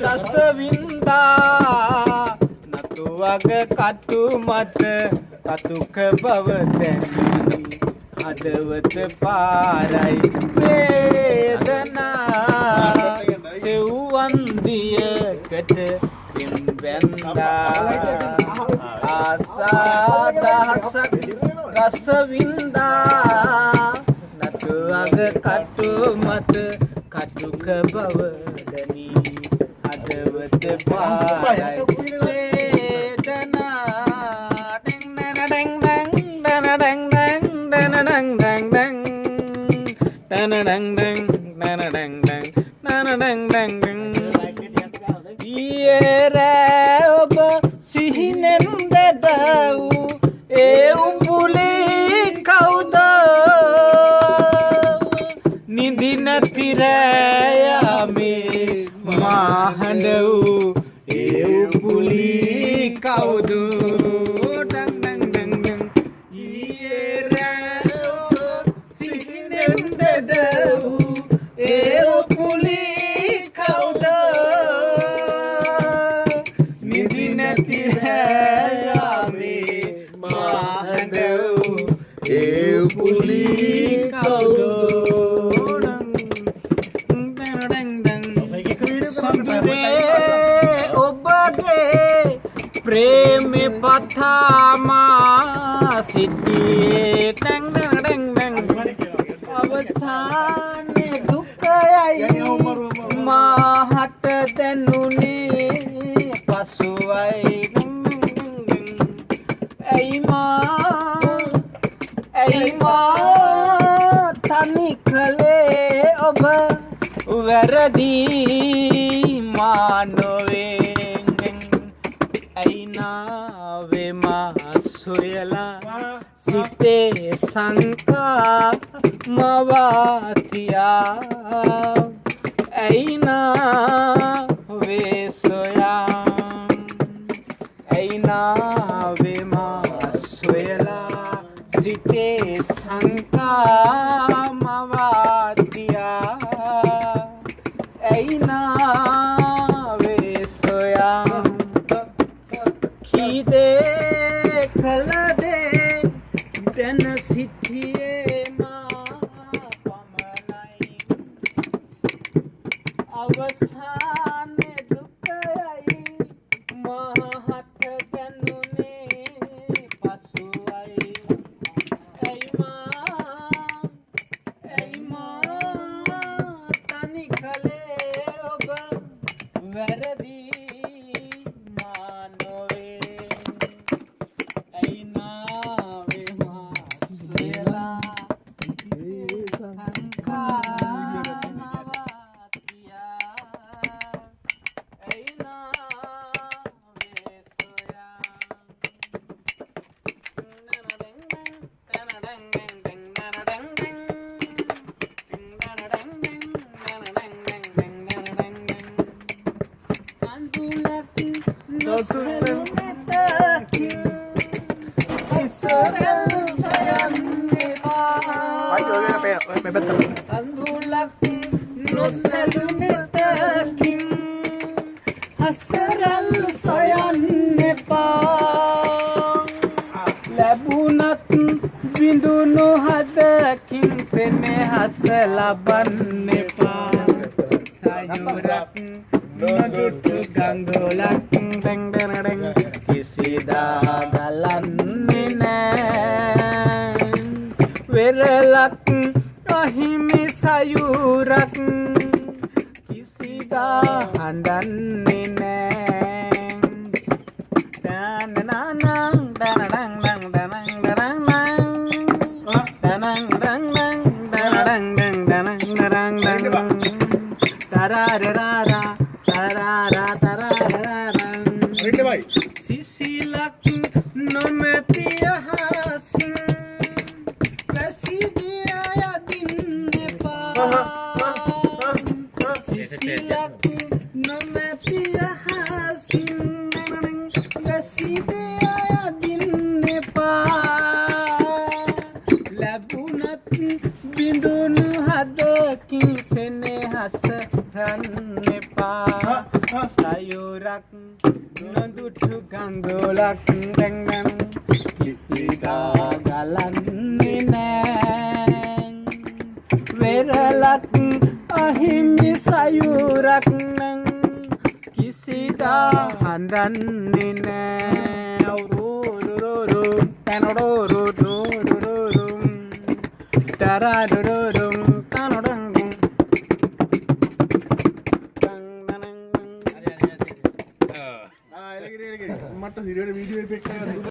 රස වින්දා නතු වග කටු මත කතුක බව දැනි හදවත පාරයි වේදනා සෙව්වන් දියකට පිම්බැන්දා ආසා දහසක් රස වින්දා නතු වග කටු මත කටුක බව දැනි හදවත පාරයි වේදනා ඩෙන් ඩෙන් ඩෙන් ඩෙන් ඩෙන් ඩෙන් ඩෙන් ඩෙන් ඩෙන් ඩෙන් ඩෙන් ඩෙන් ඩෙන් ඩෙන් ඩෙන් ඩෙන් ඊයේ ඔබ සිහිනෙන් දැඩව් ඒ උඹුලි කවුද නිදි නැති රෑයමේ මාහඬ වූ ඒ උඹුලි කවුද ඩං ඩං ඩං ඩං ඊයේ රෑ ඔබ සිහිනෙන් දැඩව් ඒ උඹුලි කවුද නිදි නැති රෑයමේ මාහඬ වූ ඒ උඹුලි කවුද प्रेम पथामा सिद्धिए टंग टंग टंग अवसान दुखयයි මාහට දැනුනේ පසුවයි ඇයි මා තනි කලේ ඔබ වැරදි මා නොවේ वे सोयला सीते शंका मवातिया ऐना वे सोया ऐना वे सोयला सीते शंका मवातिया ऐना वे सोया खीदे खलदे den सिथिये मा पमनाई अवसान दुखयයි महत गनुने पसुයි ऐ मा तनि खले ඔබ වැරදි Andulak nosalunetakin hasaral soyannepa labunat bindunu hadakin senehas labannepa sayurak nodutu ganggolak deng deng deng kisida galanne nෑ වෙරලක් අහිමි සයුරක් කිසිදා හඬන්නේ නෑ ඩනනනං ඩනනං නං ඩනං ඩනං නං ඩනං ඩනං ඩනං ඩනං ඩනං ඩනං තරරරරා තරරා තරරරා සිසිලක් නොමැති අහසින් Silak nomati hasin raside ayadinne pa labunat bindunu hado හිතකින් සෙනෙහස රන්නෙපා සයුරක් නොදුටු ගංගොලක් දැන්නම් කිසිදා ගලන්නේ නෑ වෙරළක් අහිමි සයුරක් නම් කිසිදා හඬන්නේ නෑ රුරුරුරු තනරුරුරුරුරු තරරුරුරු තනරං මට සිරියට වීඩියෝ ඉෆෙක්ට් එකක්